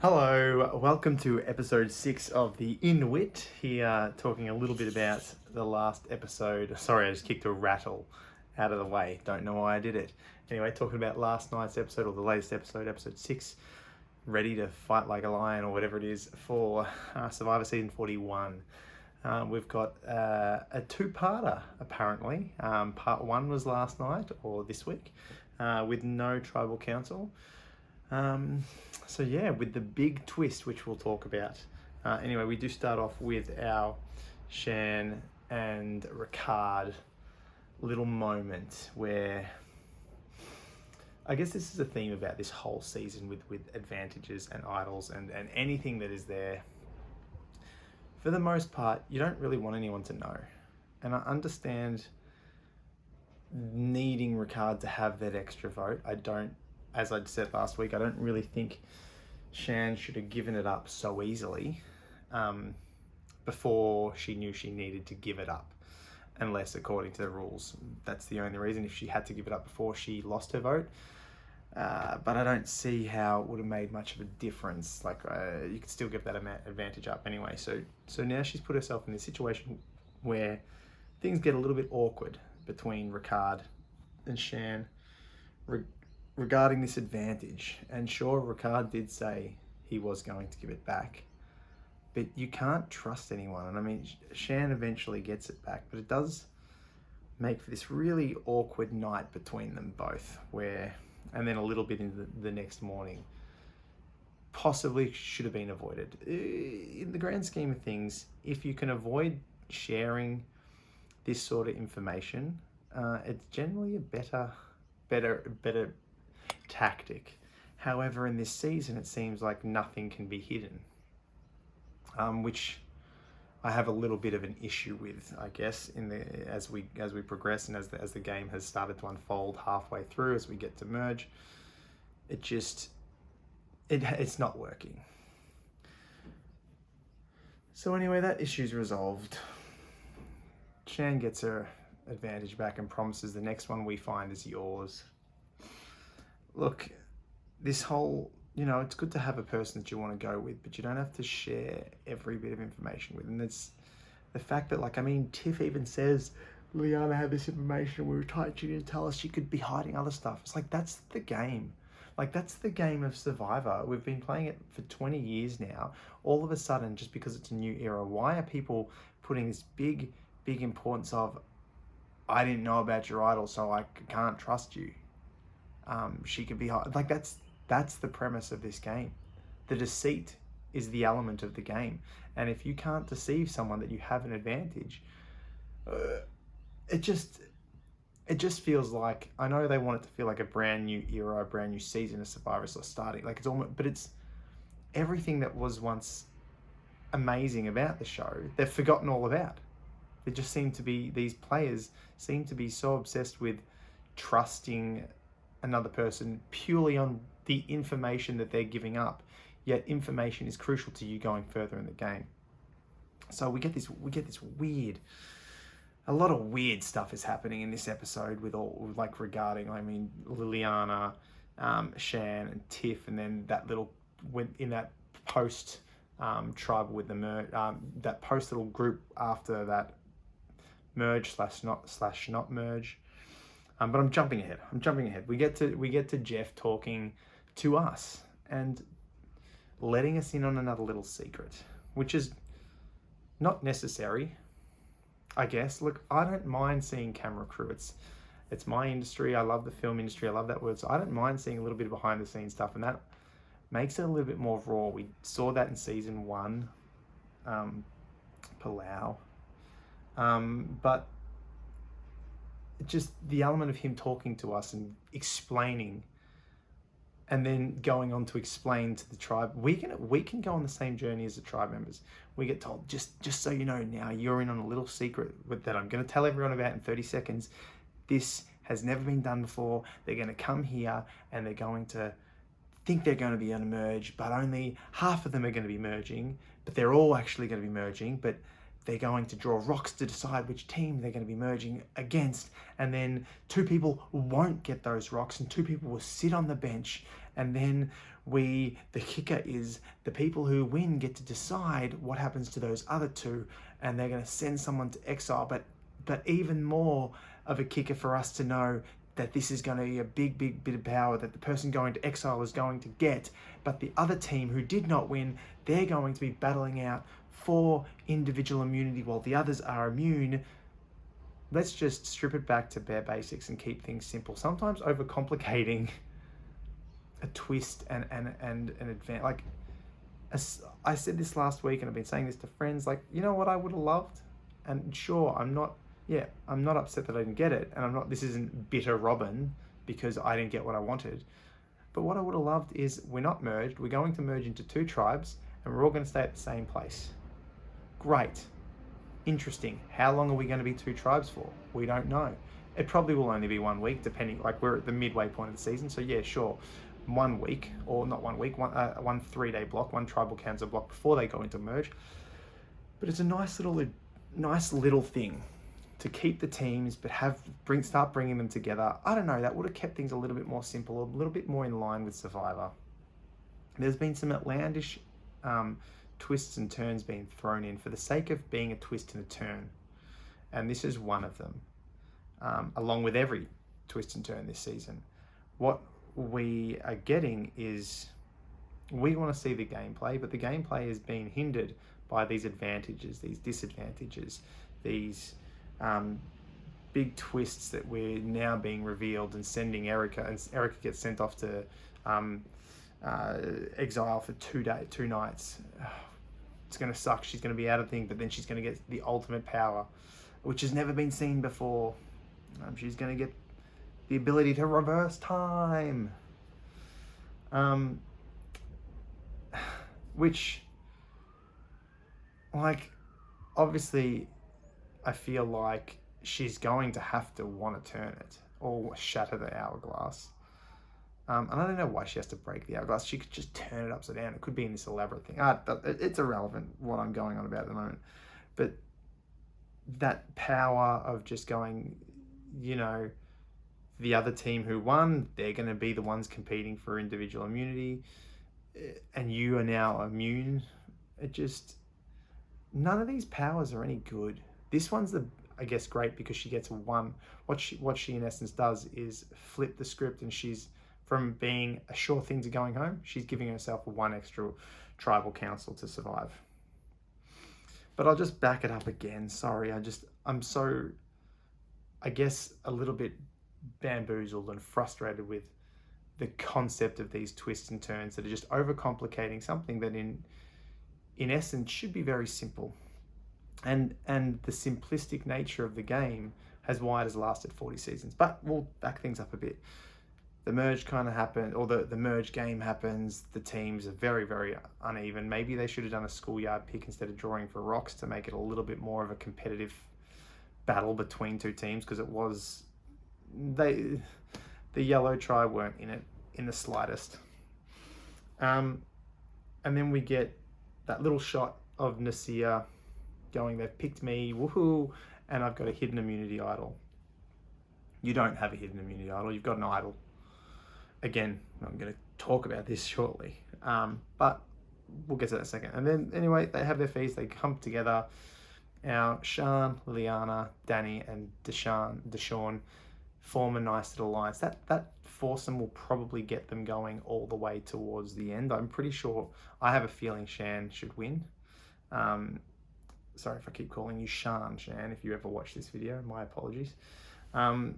Hello, welcome to episode 6 of the Inwit. Here, talking a little bit about the last episode. Sorry, I just kicked a rattle out of the way. Don't know why I did it. Anyway, talking about last night's episode, or the latest episode, episode 6. Ready to fight like a lion, or whatever it is, for Survivor Season 41. We've got a two-parter, apparently. Part 1 was last night, or this week, with no tribal council. So yeah, with the big twist, which we'll talk about. Anyway, we do start off with our Shan and Ricard little moment where I guess this is a theme about this whole season with advantages and idols and anything that is there. For the most part, you don't really want anyone to know. And I understand needing Ricard to have that extra vote. As I said last week, I don't really think Shan should have given it up so easily before she knew she needed to give it up. Unless, according to the rules, that's the only reason, if she had to give it up before she lost her vote. But I don't see how it would have made much of a difference. You could still give that advantage up anyway. So now she's put herself in this situation where things get a little bit awkward between Ricard and Shan regarding this advantage. And sure, Ricard did say he was going to give it back, but you can't trust anyone. And I mean, Shan eventually gets it back, but it does make for this really awkward night between them both, and then a little bit in the next morning, possibly should have been avoided. In the grand scheme of things, if you can avoid sharing this sort of information, it's generally a better tactic. However, in this season, it seems like nothing can be hidden, which I have a little bit of an issue with, I guess, as we progress and as the game has started to unfold halfway through, as we get to merge. It's not working. So anyway, that issue's resolved. Shan gets her advantage back and promises the next one we find is yours. Look, this whole, it's good to have a person that you want to go with, but you don't have to share every bit of information with. And it's the fact that, Tiff even says, Liana had this information, we were tight, she didn't tell us, she could be hiding other stuff. It's like, that's the game. That's the game of Survivor. We've been playing it for 20 years now. All of a sudden, just because it's a new era, why are people putting this big importance of, I didn't know about your idol, so I can't trust you. She could be hot. That's the premise of this game. The deceit is the element of the game. And if you can't deceive someone that you have an advantage, it just feels like, I know they want it to feel like a brand new era, a brand new season of Survivor starting. But it's everything that was once amazing about the show, they've forgotten all about. These players seem to be so obsessed with trusting another person purely on the information that they're giving up, yet information is crucial to you going further in the game. So we get this a lot of weird stuff is happening in this episode regarding Liliana, Shan and Tiff, and then in that post tribal with the that post little group after that merge / not merge. But I'm jumping ahead. We get to Jeff talking to us and letting us in on another little secret, which is not necessary, I guess. Look, I don't mind seeing camera crew. It's my industry. I love the film industry. I love that word. So I don't mind seeing a little bit of behind the scenes stuff, and that makes it a little bit more raw. We saw that in season 1, Palau. But just the element of him talking to us and explaining, and then going on to explain to the tribe, we can go on the same journey as the tribe members. We get told, just so you know, now you're in on a little secret that I'm going to tell everyone about in 30 seconds. This has never been done before. They're going to come here and they're going to think they're going to be on a merge, but only half of them are going to be merging, but they're all actually going to be merging, but they're going to draw rocks to decide which team they're going to be merging against, and then 2 people won't get those rocks and 2 people will sit on the bench, and then The kicker is the people who win get to decide what happens to those other two, and they're going to send someone to exile. But even more of a kicker for us to know that this is going to be a big bit of power that the person going to exile is going to get. But the other team who did not win, they're going to be battling out for individual immunity while the others are immune. Let's just strip it back to bare basics and keep things simple. Sometimes overcomplicating a twist and an advance. Like, I said this last week, and I've been saying this to friends, like, you know what I would have loved? And sure, I'm not upset that I didn't get it, and this isn't bitter Robin because I didn't get what I wanted. But what I would have loved is, we're not merged, we're going to merge into 2 tribes, and we're all going to stay at the same place. Great. Interesting. How long are we going to be 2 tribes for? We don't know. It probably will only be 1 week, depending, like, we're at the midway point of the season, so yeah, sure. 1 week, or not 1 week, one 3-day block, 1 tribal council block before they go into merge. But it's a nice little thing to keep the teams, but start bringing them together. I don't know, that would have kept things a little bit more simple, a little bit more in line with Survivor. There's been some outlandish twists and turns being thrown in for the sake of being a twist and a turn. And this is one of them, along with every twist and turn this season. What we are getting is, we want to see the gameplay, but the gameplay is being hindered by these advantages, these disadvantages, these big twists that we're now being revealed and sending Erica, and Erica gets sent off to exile for 2 nights. It's going to suck. She's going to be out of thing, but then she's going to get the ultimate power, which has never been seen before. She's going to get the ability to reverse time. Which, like, obviously, I feel like she's going to have to want to turn it or shatter the hourglass. And I don't know why she has to break the hourglass. She could just turn it upside down. It could be in this elaborate thing. It's irrelevant what I'm going on about at the moment. But that power of just going, you know, the other team who won, they're going to be the ones competing for individual immunity, and you are now immune. None of these powers are any good. This one's I guess great because she gets 1. What she in essence does is flip the script, and she's, from being a sure thing to going home, she's giving herself 1 extra tribal council to survive. But I'll just back it up again. Sorry, I'm so, I guess, a little bit bamboozled and frustrated with the concept of these twists and turns that are just overcomplicating something that in essence should be very simple. And the simplistic nature of the game has why it has lasted 40 seasons. But we'll back things up a bit. The merge kind of happened, or the merge game happens. The teams are very, very uneven. Maybe they should have done a schoolyard pick instead of drawing for rocks to make it a little bit more of a competitive battle between 2 teams, because it was, the yellow tribe weren't in it in the slightest. And then we get that little shot of Nasir going, they've picked me, woohoo, and I've got a hidden immunity idol. You don't have a hidden immunity idol, you've got an idol. Again, I'm going to talk about this shortly, but we'll get to that in a second. And then, anyway, they have their feast, they come together. Our Sean, Liana, Danny, and Deshawn form a nice little alliance. That foursome will probably get them going all the way towards the end. I'm pretty sure, I have a feeling Shan should win. Sorry if I keep calling you Shan, if you ever watch this video, my apologies. I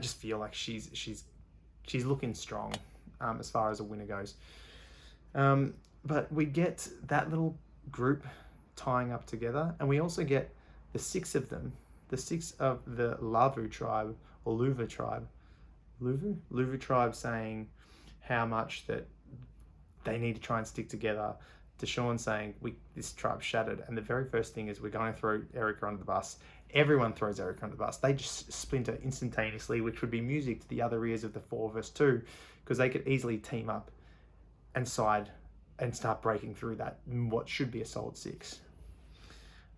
just feel like she's looking strong as far as a winner goes. But we get that little group tying up together, and we also get the 6 of them, the 6 of the Lavu tribe, or Luva tribe, Luva tribe, saying how much that they need to try and stick together. Deshawn saying, this tribe shattered, and the very first thing is, we're going to throw Erica under the bus. Everyone throws Erica under the bus. They just splinter instantaneously, which would be music to the other ears of the 4 vs 2, because they could easily team up and side and start breaking through that, what should be a solid 6.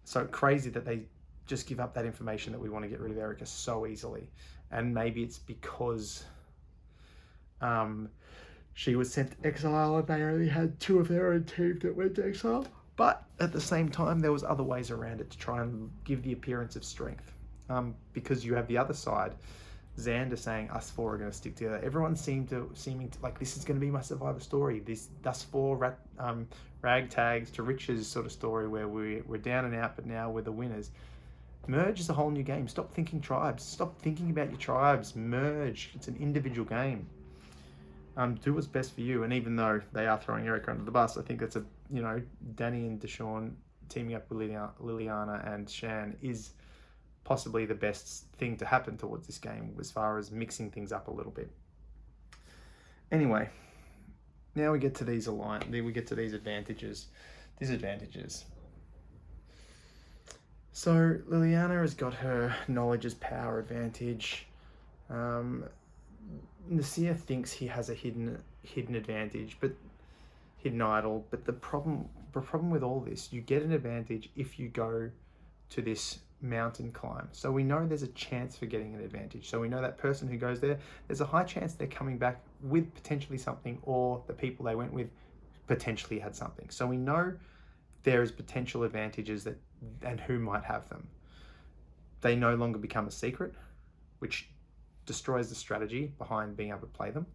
So crazy that they just give up that information that we want to get rid of Erica so easily. And maybe it's because She was sent to exile and they only had 2 of their own team that went to exile. But at the same time, there was other ways around it to try and give the appearance of strength. Because you have the other side, Xander saying us 4 are going to stick together. Everyone seeming to like, this is going to be my survivor story. This us 4 ragtags to riches sort of story where we're down and out, but now we're the winners. Merge is a whole new game. Stop thinking tribes. Stop thinking about your tribes. Merge. It's an individual game. Do what's best for you. And even though they are throwing Erica under the bus, I think that's Danny and Deshawn teaming up with Liliana and Shan is possibly the best thing to happen towards this game as far as mixing things up a little bit. Anyway, now we get to these disadvantages. So Liliana has got her knowledge as power advantage. Nasir thinks he has a hidden advantage, but hidden idol. But the problem with all this, you get an advantage if you go to this mountain climb. So we know there's a chance for getting an advantage. So we know that person who goes there, there's a high chance they're coming back with potentially something, or the people they went with potentially had something. So we know there is potential advantages and who might have them. They no longer become a secret, which destroys the strategy behind being able to play them.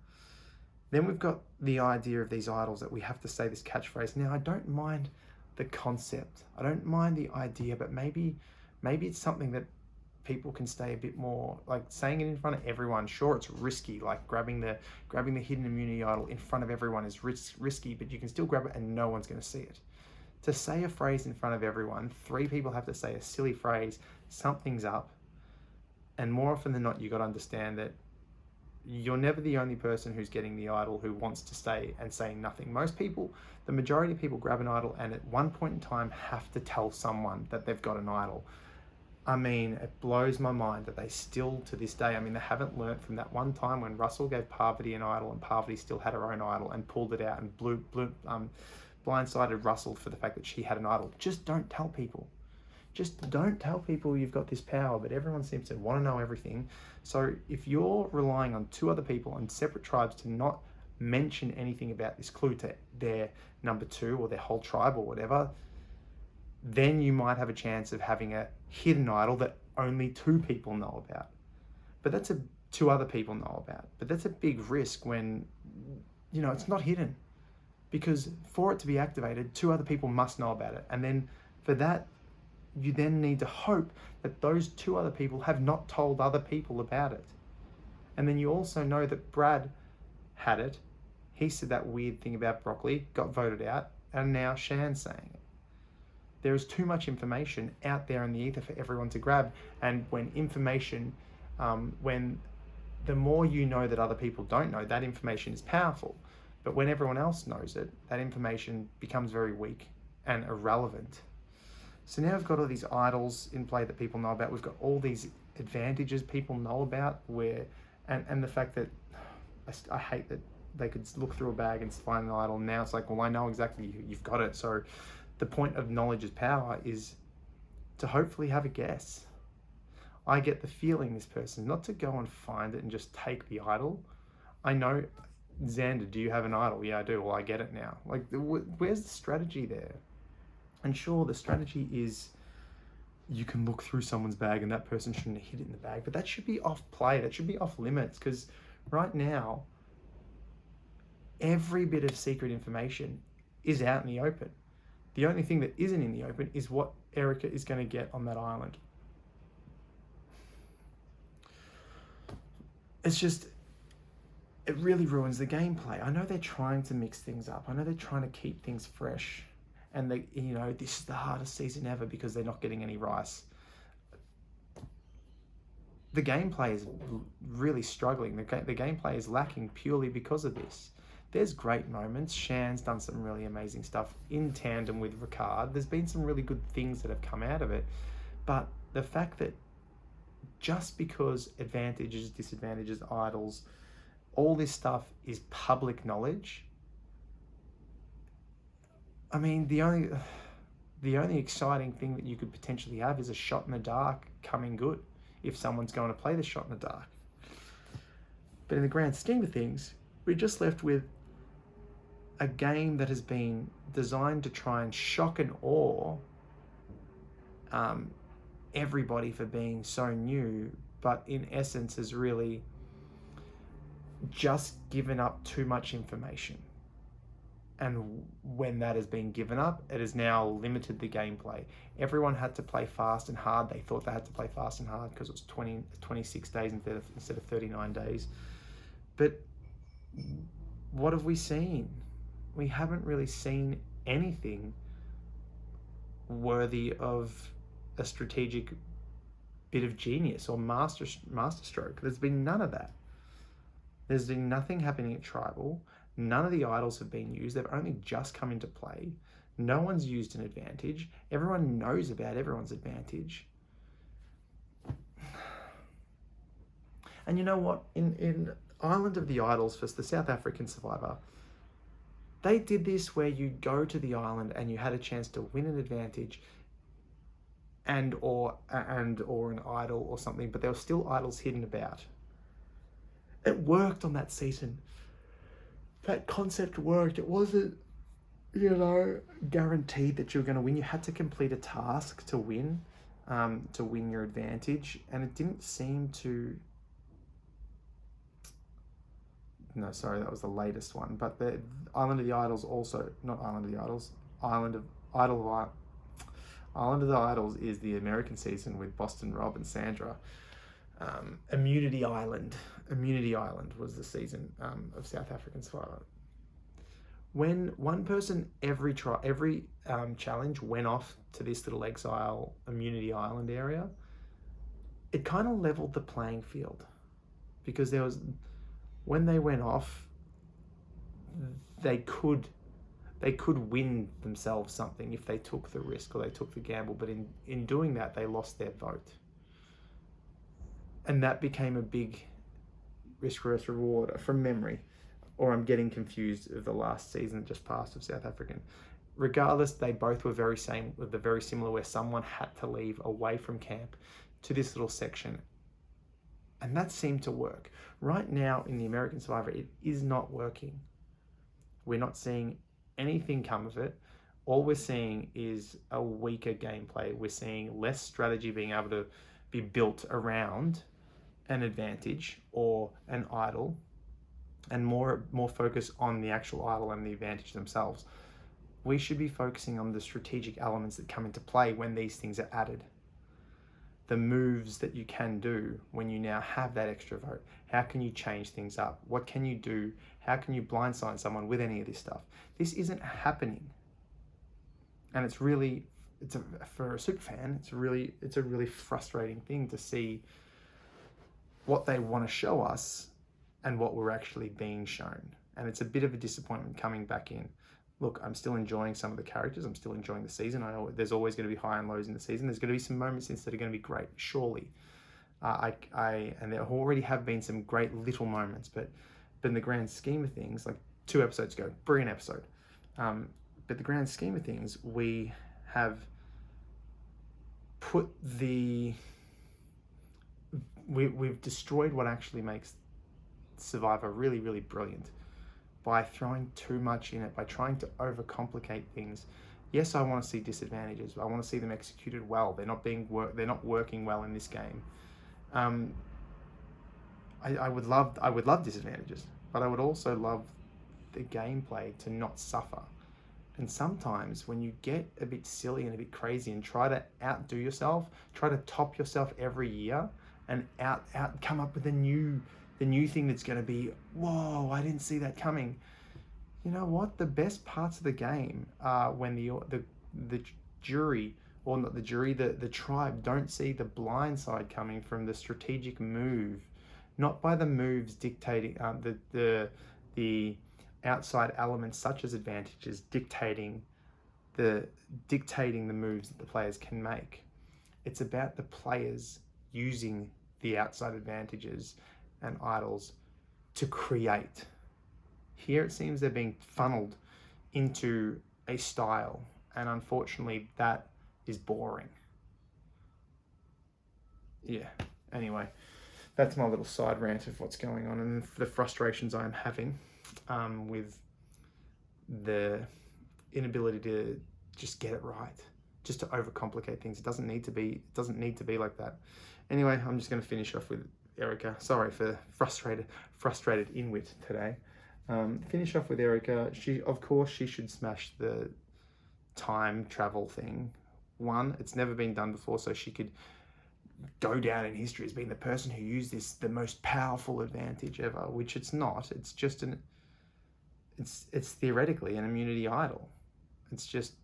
Then we've got the idea of these idols that we have to say this catchphrase. Now, I don't mind the concept. I don't mind the idea, but maybe it's something that people can stay a bit more, like saying it in front of everyone. Sure, it's risky, like grabbing the hidden immunity idol in front of everyone is risky, but you can still grab it and no one's going to see it. To say a phrase in front of everyone, 3 people have to say a silly phrase, something's up. And more often than not, you got to understand that you're never the only person who's getting the idol who wants to stay and say nothing. Most people, the majority of people grab an idol and at one point in time have to tell someone that they've got an idol. I mean, it blows my mind that they still, to this day, they haven't learnt from that one time when Russell gave Parvati an idol and Parvati still had her own idol and pulled it out and blindsided Russell for the fact that she had an idol. Just don't tell people. Just don't tell people you've got this power, but everyone seems to want to know everything. So if you're relying on 2 other people and separate tribes to not mention anything about this clue to their number 2 or their whole tribe or whatever, then you might have a chance of having a hidden idol that only 2 people know about. But that's 2 other people know about. But that's a big risk when, it's not hidden. Because for it to be activated, 2 other people must know about it. And then for that, you then need to hope that those 2 other people have not told other people about it. And then you also know that Brad had it. He said that weird thing about broccoli, got voted out, and now Shan's saying it. There is too much information out there in the ether for everyone to grab. And when when the more you know that other people don't know, that information is powerful. But when everyone else knows it, that information becomes very weak and irrelevant. So now we've got all these idols in play that people know about. We've got all these advantages people know about, and the fact that I hate that they could look through a bag and find an idol. Now it's like, well, I know exactly you've got it. So the point of knowledge is power is to hopefully have a guess. I get the feeling this person, not to go and find it and just take the idol. I know, Xander, do you have an idol? Yeah, I do. Well, I get it now. Like, where's the strategy there? And sure, the strategy is you can look through someone's bag and that person shouldn't hit it in the bag, but that should be off play. That should be off limits, because right now, every bit of secret information is out in the open. The only thing that isn't in the open is what Erica is going to get on that island. It really ruins the gameplay. I know they're trying to mix things up. I know they're trying to keep things fresh. And this is the hardest season ever because they're not getting any rice. The gameplay is really struggling. The gameplay is lacking purely because of this. There's great moments. Shan's done some really amazing stuff in tandem with Ricard. There's been some really good things that have come out of it. But the fact that just because advantages, disadvantages, idols, all this stuff is public knowledge, the only exciting thing that you could potentially have is a shot in the dark coming good if someone's going to play the shot in the dark. But in the grand scheme of things, we're just left with a game that has been designed to try and shock and awe everybody for being so new, but in essence has really just given up too much information. And when that has been given up, it has now limited the gameplay. Everyone had to play fast and hard. They thought they had to play fast and hard because it was 26 days instead of 39 days. But what have we seen? We haven't really seen anything worthy of a strategic bit of genius or masterstroke. There's been none of that. There's been nothing happening at Tribal. None of the idols have been used. They've only just come into play. No one's used an advantage. Everyone knows about everyone's advantage. And you know what? In Island of the Idols for the South African Survivor, they did this where you go to the island and you had a chance to win an advantage and or an idol or something, but there were still idols hidden about. It worked on that season. That concept worked. It wasn't, guaranteed that you were going to win. You had to complete a task to win your advantage, and it didn't seem to. No, sorry, that was the latest one. But the Island of the Idols also, not Island of the Idols, Island of the Idols is the American season with Boston Rob and Sandra. Immunity Island was the season of South African Survivor. When one person every challenge went off to this little exile Immunity Island area, it kind of leveled the playing field, because when they went off, they could win themselves something if they took the risk or they took the gamble, but in doing that they lost their vote. And that became a big risk versus reward from memory, or I'm getting confused of the last season that just passed of South African. Regardless, they both were very similar, where someone had to leave away from camp to this little section. And that seemed to work. Right now in the American Survivor, it is not working. We're not seeing anything come of it. All we're seeing is a weaker gameplay. We're seeing less strategy being able to be built around an advantage or an idol, and more focus on the actual idol and the advantage themselves. We should be focusing on the strategic elements that come into play when these things are added. The moves that you can do when you now have that extra vote. How can you change things up? What can you do? How can you blindside someone with any of this stuff? This isn't happening. And for a super fan, it's a really frustrating thing to see what they want to show us and what we're actually being shown. And it's a bit of a disappointment coming back in. Look, I'm still enjoying some of the characters. I'm still enjoying the season. I know there's always going to be high and lows in the season. There's going to be some moments that are going to be great, surely. And there already have been some great little moments, but in the grand scheme of things, like 2 episodes ago, brilliant episode. But the grand scheme of things, we have put we've destroyed what actually makes Survivor really, really brilliant by throwing too much in it, by trying to overcomplicate things. Yes, I want to see disadvantages. I want to see them executed well. They're not working well in this game. I would love disadvantages, but I would also love the gameplay to not suffer. And sometimes when you get a bit silly and a bit crazy and try to outdo yourself, try to top yourself every year, and come up with the new thing that's going to be, whoa, I didn't see that coming. You know what? The best parts of the game are when the jury, or not the jury, the tribe don't see the blind side coming from the strategic move, not by the moves dictating the outside elements such as advantages dictating the moves that the players can make. It's about the players using the outside advantages and idols to create. Here it seems they're being funneled into a style, and unfortunately that is boring. Yeah, anyway, that's my little side rant of what's going on and the frustrations I'm having with the inability to just get it right, just to overcomplicate things. It doesn't need to be like that. Anyway, I'm just going to finish off with Erica. Sorry for frustrated Inwit today. Finish off with Erica. Of course she should smash the time travel thing. One, it's never been done before, so she could go down in history as being the person who used the most powerful advantage ever, which it's not. It's just it's theoretically an immunity idol. It's just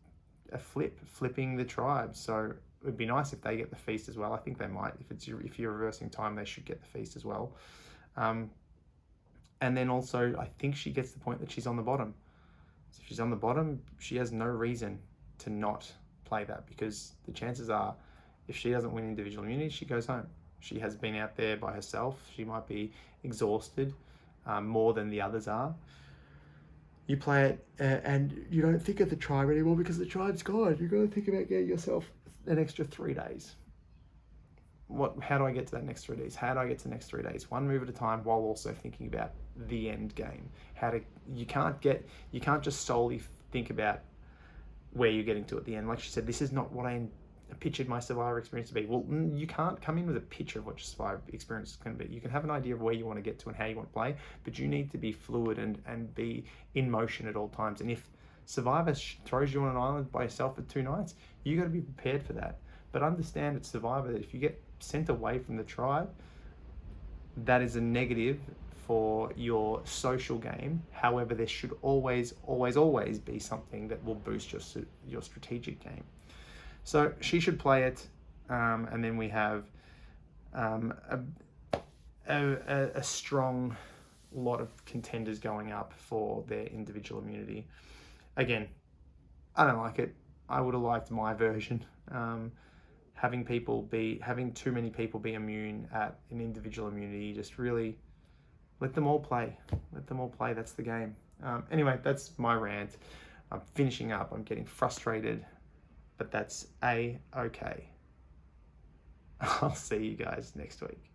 a flipping the tribes. So it would be nice if they get the feast as well. I think they might. If you're reversing time, they should get the feast as well. And then also, I think she gets the point that she's on the bottom. So if she's on the bottom, she has no reason to not play that, because the chances are, if she doesn't win individual immunity, she goes home. She has been out there by herself. She might be exhausted more than the others are. You play it and you don't think of the tribe anymore because the tribe's gone. You've got to think about getting yourself an extra 3 days. How do I get to that next 3 days? How do I get to the next 3 days? One move at a time, while also thinking about the end game. You can't just solely think about where you're getting to at the end. Like she said, this is not what I pictured my Survivor experience to be. Well, you can't come in with a picture of what your Survivor experience is going to be. You can have an idea of where you want to get to and how you want to play, but you need to be fluid and be in motion at all times. And if Survivor throws you on an island by yourself for 2 nights, you got to be prepared for that. But understand at Survivor that if you get sent away from the tribe, that is a negative for your social game. However, there should always be something that will boost your strategic game. So she should play it, and then we have a strong lot of contenders going up for their individual immunity. Again, I don't like it. I would have liked my version. Having too many people be immune at an individual immunity, just really let them all play. That's the game. Anyway, that's my rant. I'm finishing up. I'm getting frustrated, but that's okay. I'll see you guys next week.